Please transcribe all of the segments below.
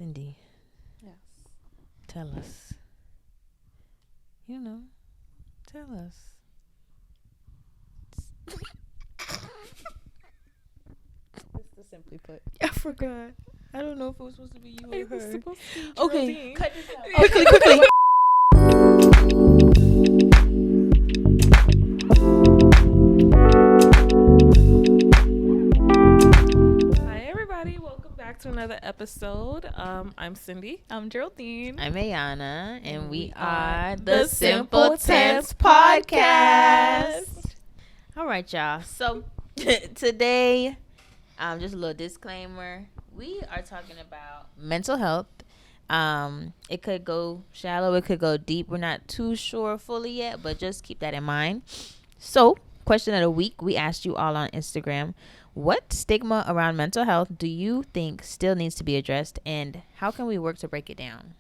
Cindy. Yes. Tell us. Tell us. Just to simply put. I forgot. I don't know if it was supposed to be you or It was her. supposed to be Okay. Geraldine. Cut this out. Quickly. Hi, everybody. Welcome back to another episode. I'm Cindy. I'm Geraldine. I'm Ayonna, and And we we are are the the Simple Simple Tense Tense Podcast. All right, y'all. So today, just a little disclaimer. We are talking about mental health. It could go shallow, it could go deep. We're not too sure fully yet, but just keep that in mind. So, question of the week, we asked you all on Instagram, what stigma around mental health do you think still needs to be addressed, and how can we work to break it down?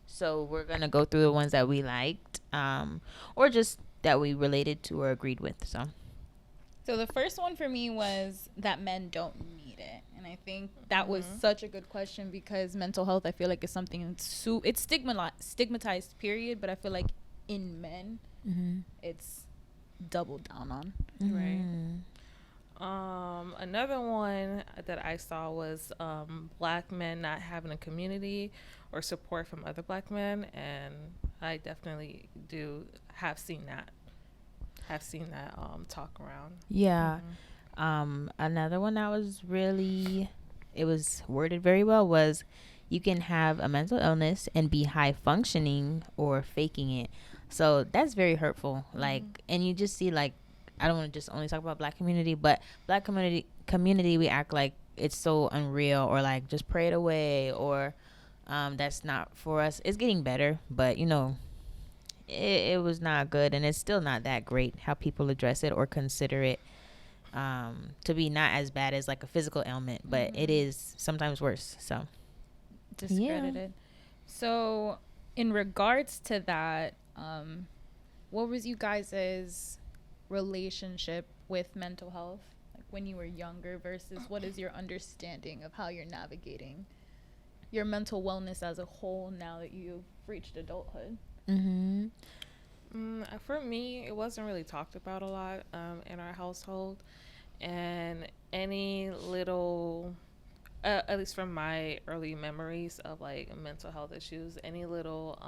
So we're going to go through the ones that we liked, or just that we related to or agreed with. So the first one for me was that men don't need it. And I think that was such a good question because mental health, I feel like, is something it's stigmatized, period. But I feel like in men, it's doubled down on. Right. Another one that I saw was black men not having a community or support from other black men, and I definitely have seen that talk around. Yeah. Another one that was really, it was worded very well, was you can have a mental illness and be high functioning or faking it. So that's very hurtful. Like, and you just see, like, I don't want to just only talk about black community, but black community, we act like it's so unreal, or like just pray it away, or that's not for us. It's getting better, but it was not good, and it's still not that great how people address it or consider it to be not as bad as like a physical ailment, but it is sometimes worse. So Discredited. So in regards to that, what was you guys' relationship with mental health, like when you were younger, versus what is your understanding of how you're navigating your mental wellness as a whole now that you've reached adulthood? For me, it wasn't really talked about a lot in our household, and any little at least from my early memories of like mental health issues, any little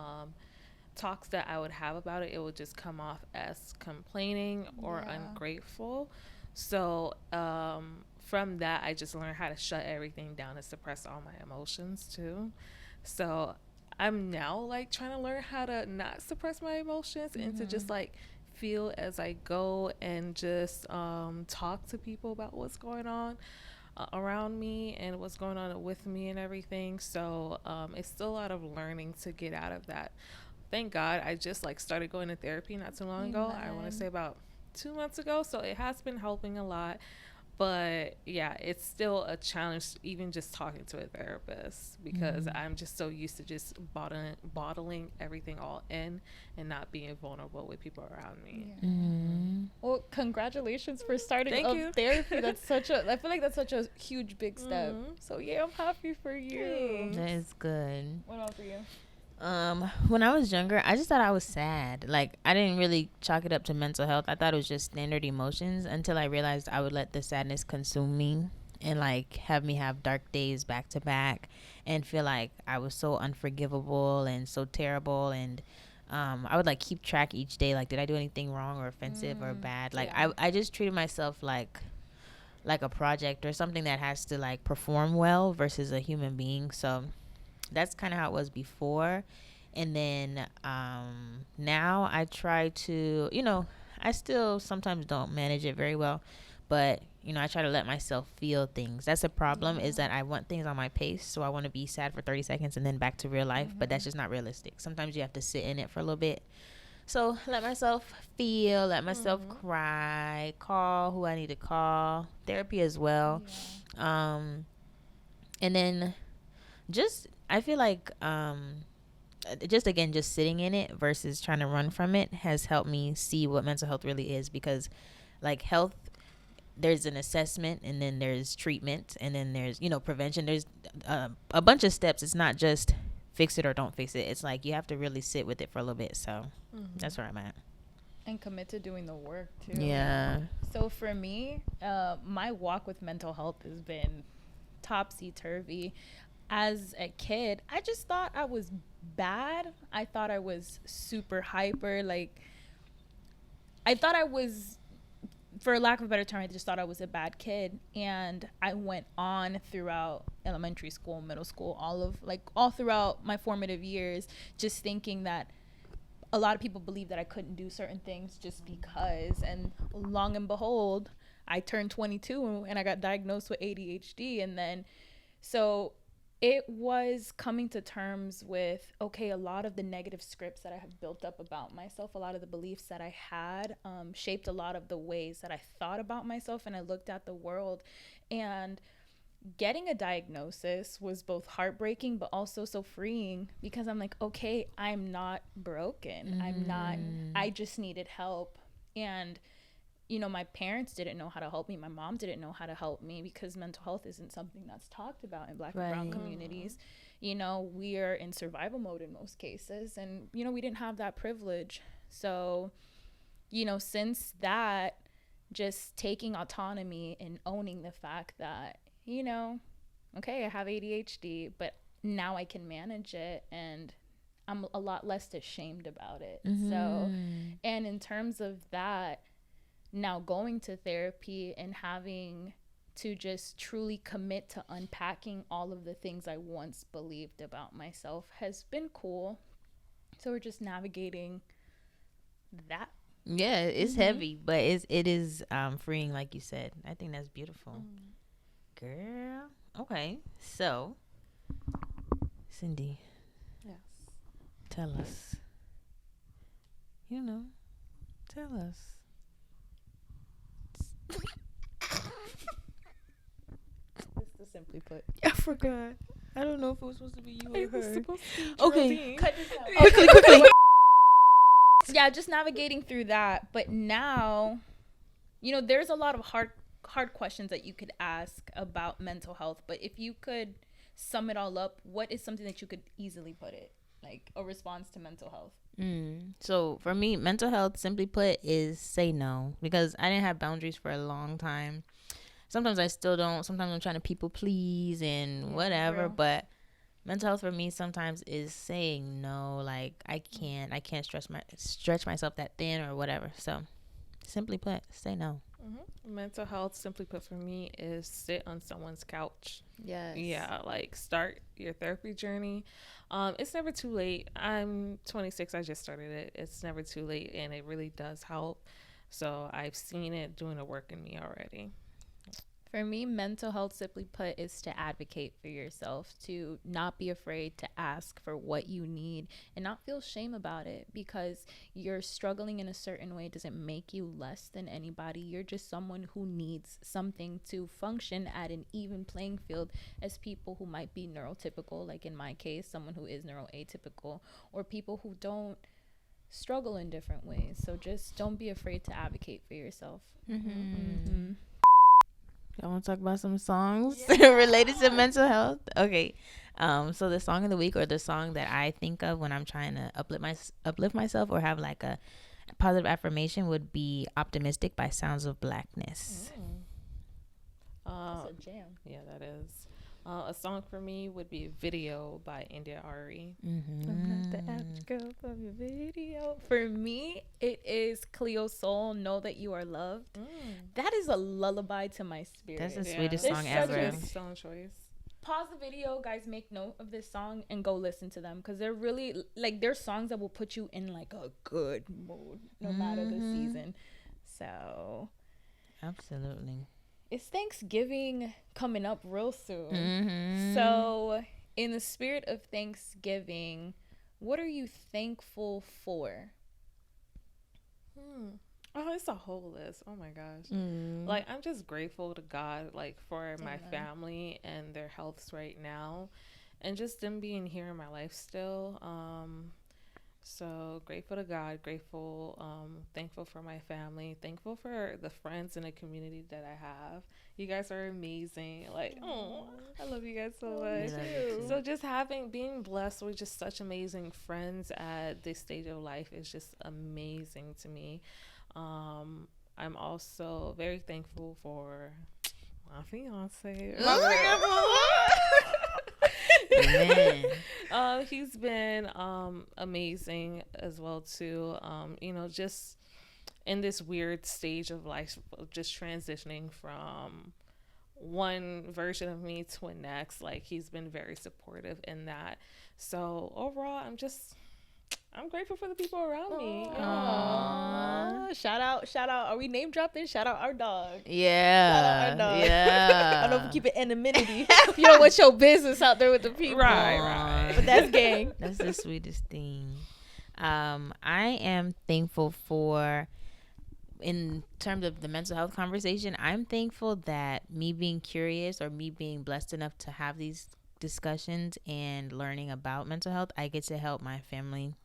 talks that I would have about it, it would just come off as complaining or ungrateful. So from that, I just learned how to shut everything down and suppress all my emotions too. So I'm now like trying to learn how to not suppress my emotions and to just like feel as I go, and just talk to people about what's going on around me and what's going on with me and everything. So it's still a lot of learning to get out of that. Thank God I just like started going to therapy not too long ago. I want to say about 2 months ago. So it has been helping a lot. But yeah, it's still a challenge even just talking to a therapist, because I'm just so used to just bottling everything all in and not being vulnerable with people around me. Well, congratulations for starting therapy. That's I feel like that's such a huge big step. So yeah, I'm happy for you. that is good. What about for you? When I was younger, I just thought I was sad. Like, I didn't really chalk it up to mental health. I thought it was just standard emotions, until I realized I would let the sadness consume me and like have me have dark days back to back and feel like I was so unforgivable and so terrible. And I would like keep track each day, like, did I do anything wrong or offensive or bad? Like, I just treated myself like a project or something that has to like perform well versus a human being. So that's kind of how it was before. And then now I try to, I still sometimes don't manage it very well, but I try to let myself feel things. That's a problem, is that I want things on my pace. So I want to be sad for 30 seconds and then back to real life, but that's just not realistic. Sometimes you have to sit in it for a little bit. So let myself feel, let myself cry, call who I need to call, therapy as well. And then just, I feel like just sitting in it versus trying to run from it has helped me see what mental health really is, because like health, there's an assessment, and then there's treatment, and then there's, prevention. There's a bunch of steps. It's not just fix it or don't fix it. It's like you have to really sit with it for a little bit. So that's where I'm at. And commit to doing the work too. Yeah. So for me, my walk with mental health has been topsy-turvy. As a kid, I just thought I was bad. I thought I was super hyper. Like, I thought I was, for lack of a better term, I just thought I was a bad kid. And I went on throughout elementary school, middle school, all throughout my formative years, just thinking that a lot of people believe that I couldn't do certain things just because. And long and behold, I turned 22 and I got diagnosed with ADHD. And then, so it was coming to terms with, okay, a lot of the negative scripts that I have built up about myself, a lot of the beliefs that I had, shaped a lot of the ways that I thought about myself and I looked at the world. And getting a diagnosis was both heartbreaking but also so freeing, because I'm like, okay, I'm not broken. I just needed help. And my parents didn't know how to help me. My mom didn't know how to help me, because mental health isn't something that's talked about in Black and brown communities. We are in survival mode in most cases, and we didn't have that privilege. So since that, just taking autonomy and owning the fact that okay, I have ADHD, but now I can manage it, and I'm a lot less ashamed about it. So, and in terms of that, now going to therapy and having to just truly commit to unpacking all of the things I once believed about myself has been cool. So we're just navigating that. Yeah, it's heavy, but it is freeing, like you said. I think that's beautiful. Girl. Okay. So, Cindy. Yes. Tell us. Tell us. Just to simply put. I forgot. I don't know if it was supposed to be you or It was her. supposed to be Okay. Geraldine. Cut this out. Quickly. Yeah, just navigating through that. But now, there's a lot of hard questions that you could ask about mental health. But if you could sum it all up, what is something that you could easily put it, like a response to mental health? So for me, mental health, simply put, is say no, because I didn't have boundaries for a long time. Sometimes I still don't. Sometimes I'm trying to people please and whatever, but mental health for me sometimes is saying no. Like I can't stretch myself that thin or whatever. So simply put, say no. Mental health, simply put, for me is sit on someone's couch. Yes. Yeah, like start your therapy journey. It's never too late. I'm 26. I just started it. It's never too late, and it really does help. So I've seen it doing the work in me already. For me, mental health, simply put, is to advocate for yourself, to not be afraid to ask for what you need and not feel shame about it, because you're struggling in a certain way doesn't make you less than anybody. You're just someone who needs something to function at an even playing field as people who might be neurotypical, like in my case, someone who is neuroatypical, or people who don't struggle in different ways. So just don't be afraid to advocate for yourself. I want to talk about some songs related to mental health. Okay. So the song of the week, or the song that I think of when I'm trying to uplift myself or have like a positive affirmation, would be Optimistic by Sounds of Blackness. That's a jam. Yeah, that is. A song for me would be Video by India Ari. I'm not the average girl from your video. For me, it is Cleo Soul, Know That You Are Loved. That is a lullaby to my spirit. That's the sweetest There's song such ever. a Song choice. Pause the video, guys, make note of this song and go listen to them, because they're really, like, they're songs that will put you in like a good mood no matter the season. So Absolutely. it's Thanksgiving coming up real soon. So in the spirit of Thanksgiving, what are you thankful for? Oh, it's a whole list. Oh my gosh. Like, I'm just grateful to God, like, for my family and their healths right now, and just them being here in my life still. So grateful to God, grateful, thankful for my family, thankful for the friends and the community that I have. You guys are amazing. Like, oh, I love you guys so We much. love you too. So just being blessed with just such amazing friends at this stage of life is just amazing to me. I'm also very thankful for my fiance. Amen. He's been amazing as well too. Just in this weird stage of life, of just transitioning from one version of me to a next. Like, he's been very supportive in that. So overall, I'm grateful for the people around me. Aww. Shout out. Are we name dropping? Shout out our dog. Yeah. Shout out our dog. Yeah. I don't know if we keep it anonymity. You don't want your business out there with the people. Right. But that's gang. That's the sweetest thing. I am thankful for, in terms of the mental health conversation, I'm thankful that me being curious, or me being blessed enough to have these discussions and learning about mental health, I get to help my family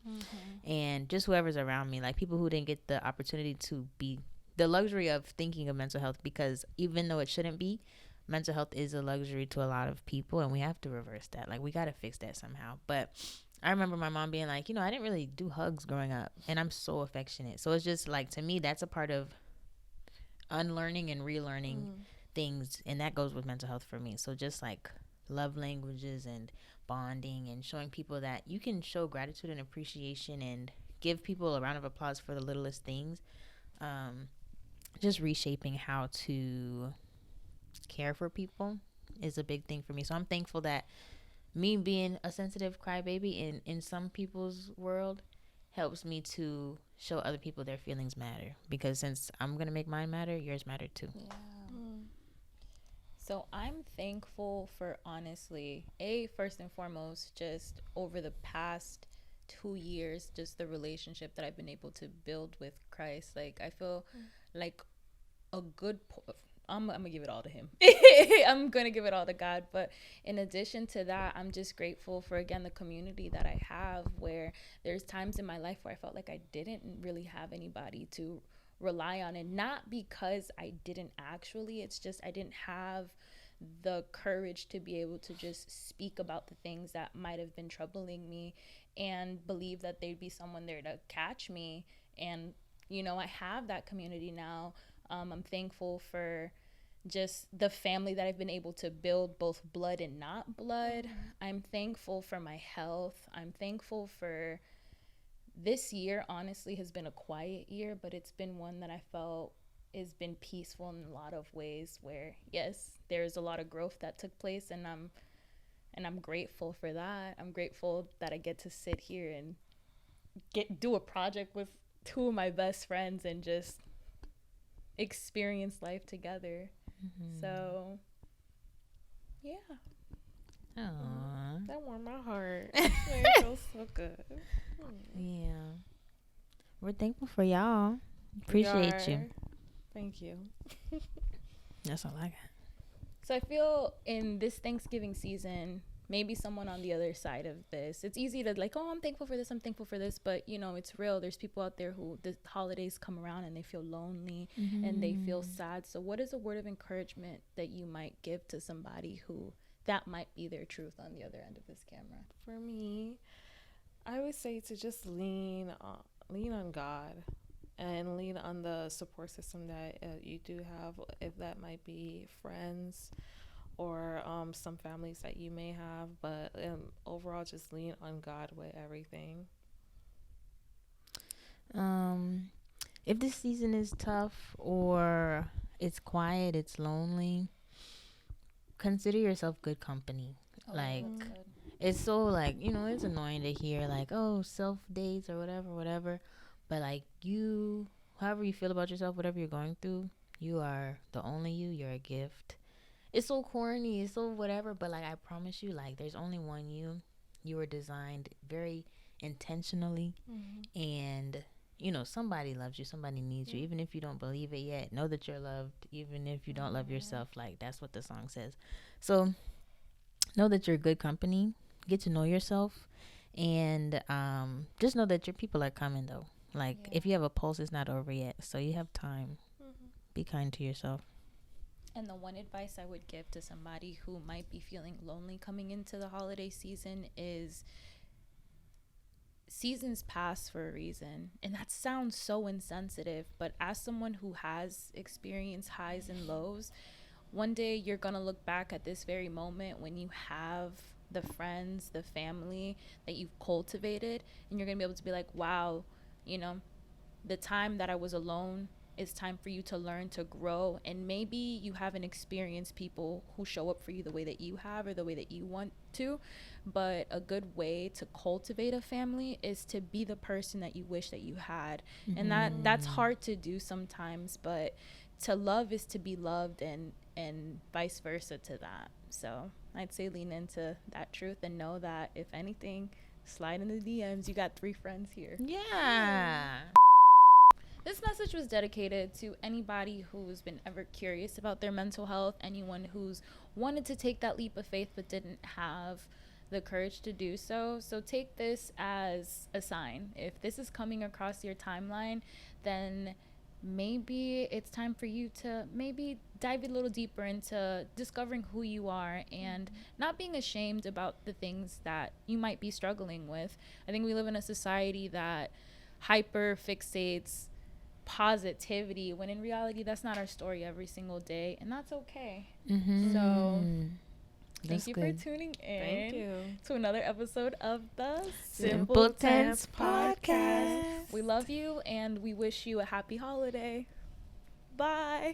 and just whoever's around me, like people who didn't get the opportunity to be the luxury of thinking of mental health, because even though it shouldn't be, mental health is a luxury to a lot of people, and we have to reverse that. Like, we got to fix that somehow. But I remember my mom being like, I didn't really do hugs growing up, and I'm so affectionate. So it's just like, to me, that's a part of unlearning and relearning things, and that goes with mental health for me. So just like love languages and bonding and showing people that you can show gratitude and appreciation and give people a round of applause for the littlest things. Just reshaping how to care for people is a big thing for me. So I'm thankful that me being a sensitive crybaby in some people's world helps me to show other people their feelings matter, because since I'm gonna make mine matter, yours matter too. Yeah. So I'm thankful for, honestly, first and foremost, just over the past 2 years, just the relationship that I've been able to build with Christ. Like, I feel like a good I'm gonna give it all to him. I'm gonna give it all to God. But in addition to that, I'm just grateful for, again, the community that I have, where there's times in my life where I felt like I didn't really have anybody to rely on, and not because I didn't actually, it's just I didn't have the courage to be able to just speak about the things that might have been troubling me, and believe that there'd be someone there to catch me. And I have that community now. I'm thankful for just the family that I've been able to build, both blood and not blood. I'm thankful for my health. I'm thankful for this year. Honestly, has been a quiet year, but it's been one that I felt has been peaceful in a lot of ways, where yes, there's a lot of growth that took place, and I'm grateful for that. I'm grateful that I get to sit here and do a project with two of my best friends and just experience life together. So yeah. Aww. That warmed my heart. It feels so good. Yeah. We're thankful for y'all. Appreciate you. Thank you. That's all I got. So I feel in this Thanksgiving season, maybe someone on the other side of this, it's easy to like, oh, I'm thankful for this, but it's real. There's people out there who the holidays come around and they feel lonely and they feel sad. So what is a word of encouragement that you might give to somebody who that might be their truth on the other end of this camera? For me, I would say to just lean on God, and lean on the support system that you do have, if that might be friends or some families that you may have, but overall just lean on God with everything. If this season is tough, or it's quiet, it's lonely, consider yourself good company. It's so like, it's annoying to hear like, oh, self dates or whatever, but like, however you feel about yourself, whatever you're going through, you are the only you're a gift. It's so corny, it's so whatever, but like, I promise you, like, there's only one you were designed very intentionally, and somebody loves you, somebody needs you, even if you don't believe it yet. Know that you're loved, even if you don't love yourself. Like, that's what the song says. So know that you're good company, get to know yourself, And just know that your people are coming though. Like if you have a pulse, it's not over yet, so you have time. Be kind to yourself. And the one advice I would give to somebody who might be feeling lonely coming into the holiday season is seasons pass for a reason. And that sounds so insensitive, but as someone who has experienced highs and lows, one day you're going to look back at this very moment when you have the friends, the family that you've cultivated, and you're going to be able to be like, wow, you know, the time that I was alone, it's time for you to learn to grow. And maybe you haven't experienced people who show up for you the way that you have or the way that you want to, but a good way to cultivate a family is to be the person that you wish that you had. And that's hard to do sometimes, but to love is to be loved, and vice versa to that. So I'd say lean into that truth and know that if anything, slide in the DMs. You got 3 friends here. Yeah. This message was dedicated to anybody who's been ever curious about their mental health, anyone who's wanted to take that leap of faith but didn't have the courage to do so. So take this as a sign. If this is coming across your timeline, then maybe it's time for you to maybe dive a little deeper into discovering who you are and not being ashamed about the things that you might be struggling with. I think we live in a society that hyper fixates positivity when in reality that's not our story every single day, and that's okay. So thank you for tuning in to another episode of the Simple Tense Podcast. We love you and we wish you a happy holiday. Bye.